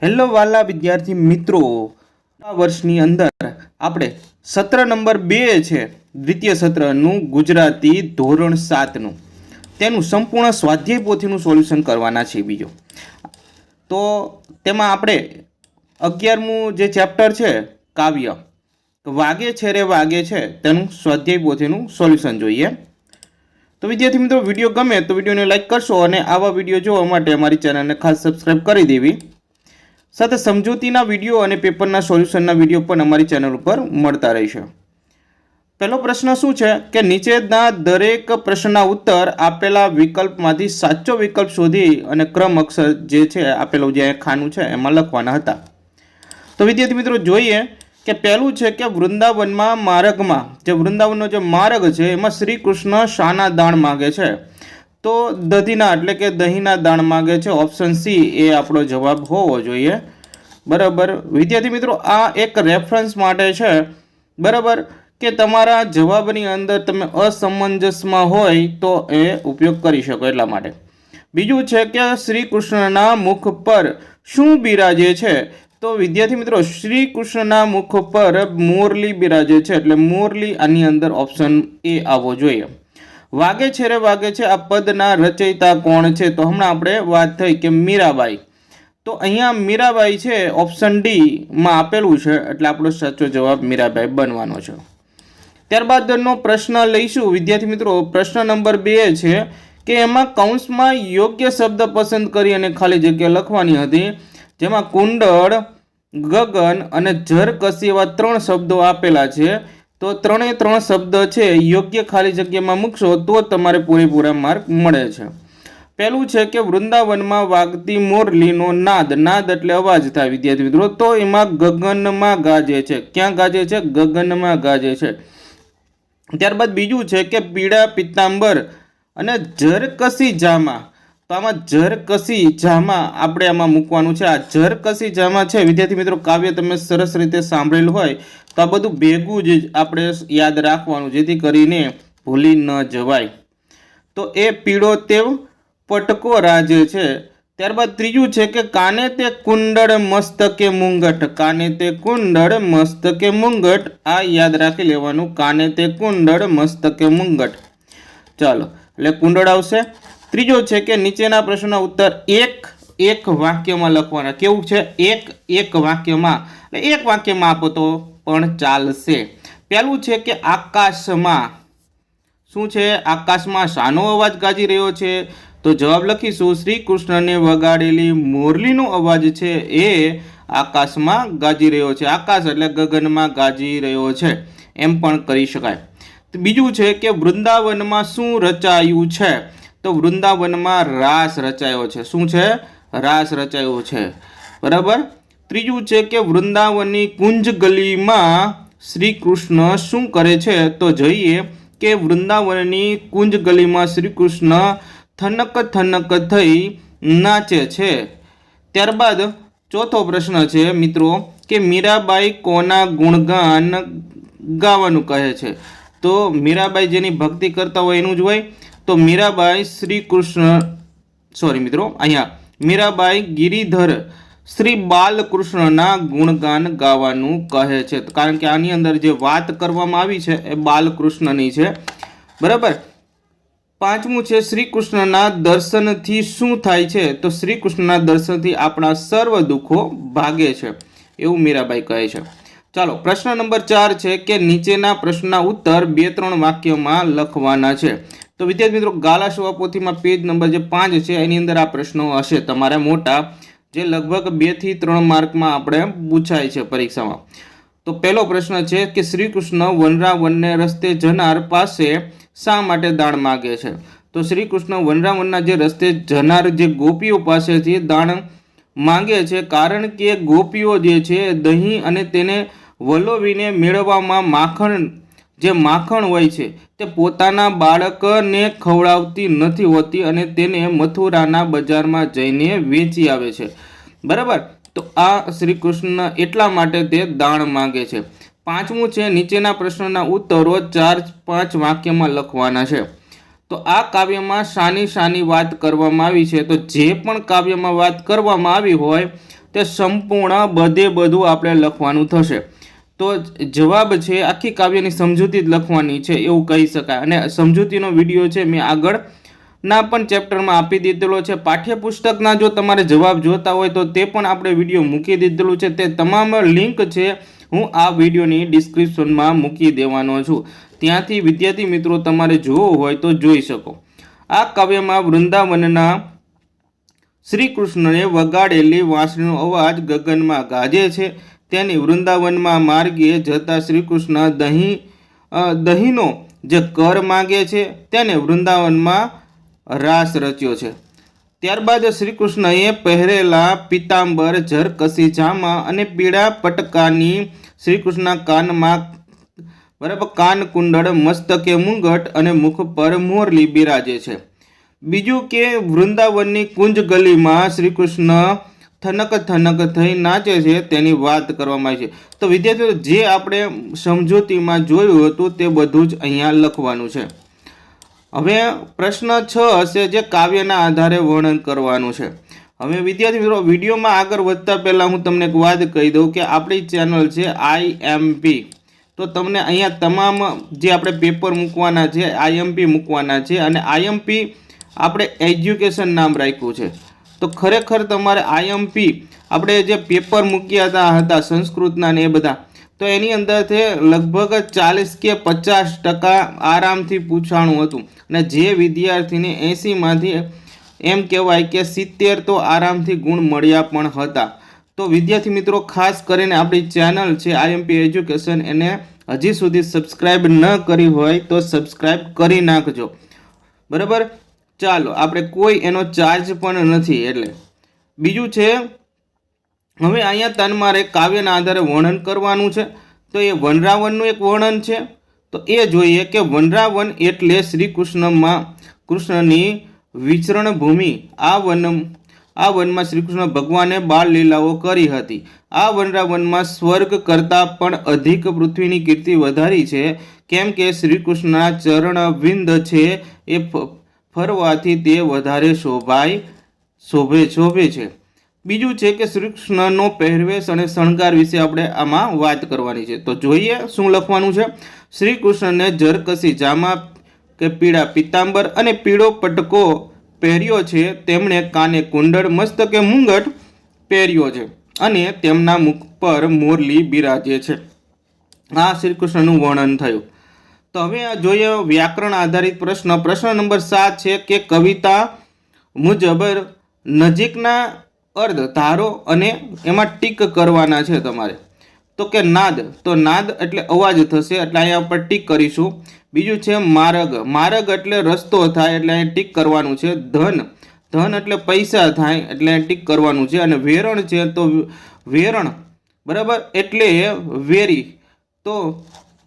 Hello વાલા વિદ્યાર્થી મિત્રો, આ વર્ષની અંદર આપણે સત્ર નંબર 2 છે દ્વિતીય સત્રનું ગુજરાતી ધોરણ 7નું તેનું સંપૂર્ણ સ્વાધ્યાય પોથીનું સોલ્યુશન કરવાના છે. બીજો તો તેમાં આપણે 11મું જે ચેપ્ટર છે કાવ્ય વાગે છે રે વાગે છે તેનું સ્વાધ્યાય પોથીનું સોલ્યુશન જોઈએ. તો વિદ્યાર્થી મિત્રો, વિડીયો ગમે તો વિડીયોને લાઈક કરશો અને આવા વિડીયો જોવા માટે અમારી ચેનલને ખાસ સબસ્ક્રાઈબ કરી દેવી. સાથે સમજૂતીના વિડીયો અને પેપરના સોલ્યુશનના વિડીયો પણ અમારી ચેનલ ઉપર મળતા રહેશે. પહેલો પ્રશ્ન શું છે કે નીચેના દરેક પ્રશ્નના ઉત્તર આપેલા વિકલ્પમાંથી સાચો વિકલ્પ શોધી અને ક્રમ અક્ષર જે છે આપેલું જે ખાનું છે એમાં લખવાના હતા. તો વિદ્યાર્થી મિત્રો જોઈએ કે પહેલું છે કે વૃંદાવનમાં માર્ગમાં જે વૃંદાવનનો જે માર્ગ છે એમાં શ્રી કૃષ્ણ શાના દાણ માગે છે? તો દધીના એટલે કે દહીંના દાણ માગે છે. ઓપ્શન સી એ આપણો જવાબ હોવો જોઈએ. બરાબર વિદ્યાર્થી મિત્રો, આ એક રેફરન્સ માટે છે. બરાબર કે તમારા જવાબની અંદર તમે અસમંજસમાં હોય તો એ ઉપયોગ કરી શકો એટલા માટે. બીજું છે કે શ્રી કૃષ્ણના મુખ પર શું બિરાજે છે? તો વિદ્યાર્થી મિત્રો, શ્રી કૃષ્ણના મુખ પર મોરલી બિરાજે છે એટલે મોરલી આની અંદર ઓપ્શન એ આવવો જોઈએ. વાગે છે રે વાગે છે આ પદના રચયિતા કોણ છે? તો હમણાં આપણે વાત થઈ કે મીરાબાઈ. તો અહીંયા મીરાબાઈ છે ઓપ્શન ડી માં આપેલું છે એટલે આપણો સાચો જવાબ મીરાબાઈ બનવાનો છે. ત્યારબાદનો પ્રશ્ન લઈશું વિદ્યાર્થી મિત્રો. પ્રશ્ન નંબર 2 છે કે એમાં કૌંસમાં યોગ્ય શબ્દ પસંદ કરી અને ખાલી જગ્યા લખવાની હતી, જેમાં કુંડળ, ગગન અને ઝરકસી એવા 3 શબ્દો આપેલા છે. તો 3 શબ્દ છે યોગ્ય ખાલી જગ્યામાં મૂકશો તો તમારે પૂરેપૂરા માર્ક મળે છે. પહેલું છે કે વૃંદાવનમાં વાગતી મોરલીનો નાદ. નાદ એટલે અવાજ થાય વિદ્યાર્થી મિત્રો. તો એમાં ગગનમાં ગાજે છે. ક્યાં ગાજે છે? ગગનમાં ગાજે છે. ત્યારબાદ બીજું છે કે પીળા પિત્તાંબર અને ઝરકસી જામા. તો આમાં ઝરકસી જામા આપણે આમાં મૂકવાનું છે. આ ઝરકસી જામા છે વિદ્યાર્થી મિત્રો, કાવ્ય તમે સરસ રીતે સાંભળેલું હોય તો આ બધું ભેગું જ આપણે યાદ રાખવાનું જેથી કરીને ભૂલી ન જવાય. તો એ પીળો તેવ પટકો રાજે છે. ત્યારબાદ ત્રીજું છે કે કાને તે કુંડળ મસ્તકે મુંગટ. કાને તે કુંડળ મસ્તકે મુંગટ. આ યાદ રાખી લેવાનું, કાને તે કુંડળ મસ્તકે મુંગટ. ચાલો, એટલે કુંડળ આવશે. ત્રીજો છે કે નીચેના પ્રશ્નના ઉત્તર એક વાક્યમાં લખવાના. કેવું છે? એક વાક્યમાં. એટલે એક વાક્યમાં આપો તો પણ ચાલશે. પહેલું છે કે આકાશમાં. શું છે? આકાશમાં શાનો અવાજ ગાજી રહ્યો છે? તો જવાબ લખીશું શ્રી કૃષ્ણને વગાડેલી મોરલીનો અવાજ છે એ આકાશમાં ગાજી રહ્યો છે. આકાશ એટલે ગગનમાં ગાજી રહ્યો છે એમ પણ કરી શકાય. બીજું છે કે વૃંદાવનમાં શું રચાયું છે? તો વૃંદાવનમાં રાસ રચાયો છે. શું છે? રાસ રચાયો છે. બરાબર. ત્રીજું છે કે વૃંદાવનની કુંજ ગલીમાં શ્રી કૃષ્ણ શું કરે છે? તો જોઈએ કે વૃંદાવનની કુંજ ગલીમાં શ્રી કૃષ્ણ થનક થનક થઈ નાચે છે. ત્યારબાદ ચોથો પ્રશ્ન છે મિત્રો કે મીરાબાઈ કોના ગુણગાન ગાવાનું કહે છે? તો મીરાબાઈ જેની ભક્તિ કરતા હોય એનું જ હોય. તો મીરાબાઈ શ્રી કૃષ્ણ અહીંયા મીરાબાઈ ગિરિધર શ્રી બાલકૃષ્ણના ગુણગાન ગાવાનું કહે છે. કારણ કે આની અંદર જે વાત કરવામાં આવી છે એ બાલકૃષ્ણની છે. બરાબર. પાંચમું છે શ્રી કૃષ્ણના દર્શનથી શું થાય છે? તો શ્રી કૃષ્ણના દર્શનથી આપણા સર્વ દુઃખો ભાગે છે એવું મીરાબાઈ કહે છે. ચાલો, પ્રશ્ન નંબર 4 છે કે નીચેના પ્રશ્નના ઉત્તર 2-3 વાક્યમાં લખવાના છે. તો વિદ્યાર્થી મિત્રો, ગાલા શોભા પોથીમાં પેજ નંબર જે 5 છે એની અંદર આ પ્રશ્નો હશે તમારા મોટા, જે લગભગ 2 થી 3 માર્કમાં આપણે પૂછાય છે પરીક્ષામાં. તો પહેલો પ્રશ્ન છે કે શ્રી કૃષ્ણ વનરાવનને રસ્તે જનાર પાસે શા માટે દાણ માગે છે? તો શ્રી કૃષ્ણ વનરાવનના જે રસ્તે જનાર જે ગોપીઓ પાસેથી દાણ માંગે છે કારણ કે ગોપીઓ જે છે દહીં અને તેને વલોવીને મેળવવામાં માખણ હોય છે તે પોતાના બાળકને ખવડાવતી નથી હોતી અને તેને મથુરાના બજારમાં જઈને વેચી આવે છે. બરાબર. તો આ શ્રી કૃષ્ણ એટલા માટે તે દાણ માંગે છે. પાંચમું છે નીચેના પ્રશ્નોના ઉત્તરો 4-5 વાક્યમાં લખવાના છે. તો આ કાવ્યમાં શાની વાત કરવામાં આવી છે? તો જે પણ કાવ્યમાં વાત કરવામાં આવી હોય તે સંપૂર્ણ બધે બધું આપણે લખવાનું થશે. તો જવાબ છે આખી કાવ્યની સમજૂતી જ લખવાની છે એવું કહી શકાય. અને સમજૂતીનો વિડીયો છે મેં આગળના પણ ચેપ્ટરમાં આપી દીધેલો છે. પાઠ્યપુસ્તકના જો તમારે જવાબ જોતા હોય તો તે પણ આપણે વિડીયો મૂકી દીધેલું છે. તે તમામ લિંક છે હું આ વિડીયોની ડિસ્ક્રિપ્શનમાં મૂકી દેવાનો છું. ત્યાંથી વિદ્યાર્થી મિત્રો તમારે જોવું હોય તો જોઈ શકો. આ કાવ્યમાં વૃંદાવનના શ્રી કૃષ્ણને વગાડેલી વાંસળીનો અવાજ ગગનમાં ગાજે છે. તેની વૃંદાવનમાં માર્ગે જતા શ્રી કૃષ્ણ દહીંનો જે કર માગે છે તેને વૃંદાવનમાં રાસ રચ્યો છે. ત્યારબાદ શ્રી કૃષ્ણએ પહેરેલા પીતાંબર ઝરકસી જામા અને પીળા પટકાની શ્રી કૃષ્ણના કાનમાં બરાબર કાન કુંડળ મસ્તકે મુંગટ અને મુખ પર મોરલી બિરાજે છે. બીજું કે વૃંદાવનની કુંજ ગલીમાં શ્રી કૃષ્ણ થનક થનક થઈ નાચે છે તેની વાત કરવામાં આવી છે. તો વિદ્યાર્થીઓ જે આપણે સમજૂતીમાં જોયું હતું તે બધું જ અહીંયા લખવાનું છે. હવે પ્રશ્ન 6 હશે જે કાવ્યના આધારે વર્ણન કરવાનું છે. હવે વિદ્યાર્થી મિત્રો વિડીયોમાં આગળ વધતા પહેલાં હું તમને એક વાત કહી દઉં કે આપણી ચેનલ છે IMP. તો તમને અહીંયા તમામ જે આપણે પેપર મૂકવાના છે IMP મૂકવાના છે અને IMP આપણે એજ્યુકેશન નામ રાખ્યું છે. તો ખરેખર તમારે IMP આપણે જે પેપર મૂક્યા હતા સંસ્કૃતના ને એ બધા તો એની અંદરથી લગભગ 40 કે 50% આરામથી પૂછાણું હતું અને જે વિદ્યાર્થીને 80માંથી એમ કહેવાય કે 70 તો આરામથી ગુણ મળ્યા પણ હતા. તો વિદ્યાર્થી મિત્રો ખાસ કરીને આપણી ચેનલ છે IMP એજ્યુકેશન એને હજી સુધી સબસ્ક્રાઈબ ન કરી હોય તો સબસ્ક્રાઈબ કરી નાખજો. બરાબર, ચાલો આપણે કોઈ એનો ચાર્જ પણ નથી. એટલે બીજું છે હવે અહીંયા તનમારે કાવ્યના આધારે વર્ણન કરવાનું છે. તો એ વનરાવનનું એક વર્ણન છે. તો એ જોઈએ કે વનરાવન એટલે શ્રી કૃષ્ણની વિચરણ ભૂમિ. આ વનમાં શ્રી કૃષ્ણ ભગવાને બાળ લીલાઓ કરી હતી. આ વનરાવનમાં સ્વર્ગ કરતાં પણ અધિક પૃથ્વીની કીર્તિ વધારી છે, કેમ કે શ્રી કૃષ્ણના ચરણવિંદ છે એ ફરવાથી તે વધારે શોભે છે. બીજું છે કે શ્રી કૃષ્ણનો પહેરવેશ અને શણગાર વિશે આપણે આમાં વાત કરવાની છે. તો જોઈએ શું લખવાનું છે. શ્રી કૃષ્ણને ઝરકસી જામા કે પીળા પીતાંબર અને પીળો પટકો પહેર્યો છે. તેમણે કાને કુંડળ મસ્તકે મુંગટ પહેર્યો છે અને તેમના મુખ પર મોરલી બિરાજે છે. આ શ્રી કૃષ્ણનું વર્ણન થયું. તો હવે જોઈએ વ્યાકરણ આધારિત પ્રશ્ન. પ્રશ્ન નંબર 7 છે કે કવિતા મુજબ નજીકના અર્ધ ધારો અને એમાં ટીક કરવાના છે તમારે. તો કે નાદ, તો નાદ એટલે અવાજ થશે એટલે અહીંયા પર ટીક કરીશું. બીજું છે માર્ગ, માર્ગ એટલે રસ્તો થાય એટલે અહીંયા ટીક કરવાનું છે. ધન, ધન એટલે પૈસા થાય એટલે ટીક કરવાનું છે. અને વેરણ છે તો વેરણ બરાબર એટલે વેરી, તો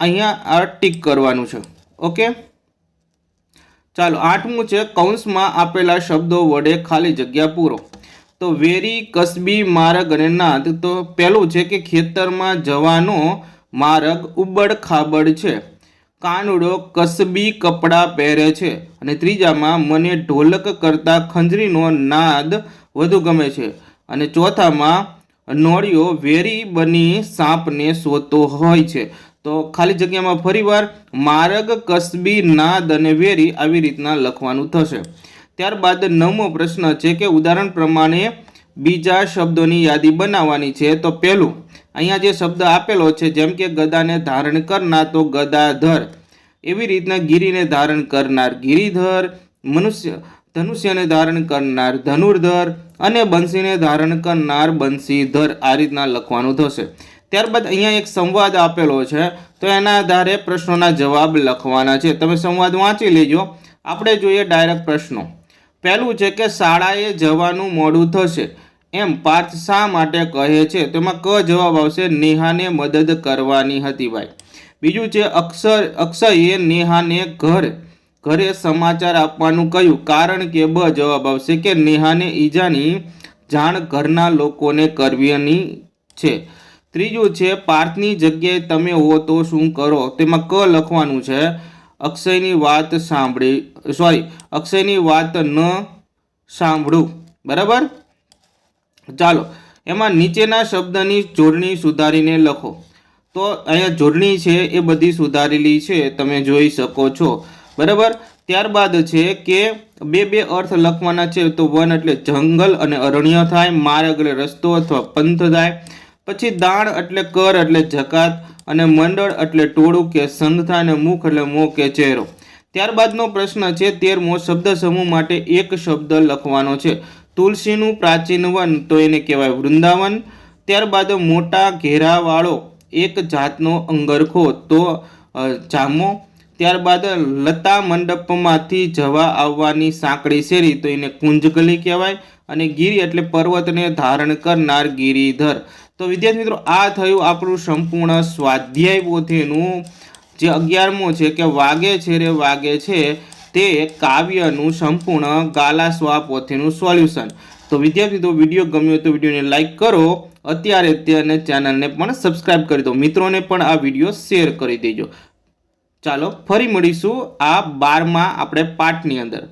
અહીંયા આ ટીક કરવાનું છે. ઓકે, ચાલો 8મું છે કૌંસમાં આપેલા શબ્દો વડે ખાલી જગ્યા પૂરો. તો વેરી, કસબી, માર્ગ અને નાદ. તો પહેલું છે કે ખેતરમાં જવાનો માર્ગ ઉબડ ખાબડ છે. કાનુડો કસબી કપડાં પહેરે છે. અને ત્રીજામાં મને ઢોલક કરતા ખંજરીનો નાદ વધુ ગમે છે. અને ચોથામાં નોળિયો વેરી બની સાપને શોધતો હોય છે. તો ખાલી જગ્યામાં ફરીવાર માર્ગ, કસબી, નાદ અને વેરી આવી રીતના લખવાનું થશે. ત્યારબાદ 9મો પ્રશ્ન છે કે ઉદાહરણ પ્રમાણે બીજા શબ્દોની યાદી બનાવવાની છે. તો પહેલું અહીંયા જે શબ્દ આપેલો છે જેમ કે ગદાને ધારણ કરનાર તો ગદાધર, એવી રીતના ગિરીને ધારણ કરનાર ગિરીધર, ધનુષ્યને ધારણ કરનાર ધનુર્ધર અને બંસીને ધારણ કરનાર બંસીધર. આ રીતના લખવાનું થશે. ત્યારબાદ અહીંયા એક સંવાદ આપેલો છે તો એના આધારે પ્રશ્નોના જવાબ લખવાના છે. તમે સંવાદ વાંચી લેજો. આપણે જોઈએ ડાયરેક્ટ પ્રશ્નો. પહેલું છે કે શાળાએ જવાનું મોડું થશે એમ પાર્થ શા માટે કહે છે? તો એમાં ક જવાબ આવશે, નેહાને મદદ કરવાની હતી ભાઈ. બીજું છે અક્ષયે નેહાને ઘરે સમાચાર આપવાનું કહ્યું, કારણ કે બ જવાબ આવશે કે નેહાને ઈજાની જાણ ઘરના લોકોને કરવાની છે. ત્રીજું છે પાર્થની જગ્યાએ તમે હો તો શું કરો? તેમાં ક લખવાનું છે. અક્ષયની વાત ન સાંભળું. બરાબર, ચાલો એમાં નીચેના શબ્દની જોડણી સુધારીને લખો. તો અહીંયા જોડણી છે એ બધી સુધારેલી છે, તમે જોઈ શકો છો, બરાબર. ત્યારબાદ છે કે બે અર્થ લખવાના છે. તો વન એટલે જંગલ અને અરણ્ય થાય, માર્ગ એટલે રસ્તો અથવા પંથ થાય, પછી દાણ એટલે કર એટલે જકાત, અને મંડળ એટલે ટોળું કે સંઘ થાય, અને મુખ એટલે મોં કે ચહેરો. ત્યારબાદનો પ્રશ્ન છે 13મો, શબ્દ સમૂહ માટે એક શબ્દ લખવાનો છે. તુલસીનું પ્રાચીન વન, તો એને કહેવાય વૃંદાવન. ત્યારબાદ મોટા ઘેરાવાળો એક જાતનો અંગરખો, તો જામો. ત્યારબાદ લતા મંડપમાંથી જવા આવવાની સાંકડી શેરી, તો એને કુંજગલી કહેવાય. અને ગીરી એટલે પર્વતને ધારણ કરનાર ગિરિધર. તો વિદ્યાર્થી મિત્રો, આ થયું આપણું સંપૂર્ણ સ્વાધ્યાય પોથીનું જે 11મો છે કે વાગે છે રે વાગે છે, તે કાવ્યનું સંપૂર્ણ ગાલા સ્વા પોથીનું સોલ્યુશન. તો વિદ્યાર્થી મિત્રો, વિડીયો ગમ્યો તો વિડીયોને લાઈક કરો, અત્યારે તેને ચેનલને પણ સબસ્ક્રાઇબ કરી દો, મિત્રોને પણ આ વિડીયો શેર કરી દેજો. ચાલો ફરી મળીશું આ 12મા આપણે પાઠની અંદર.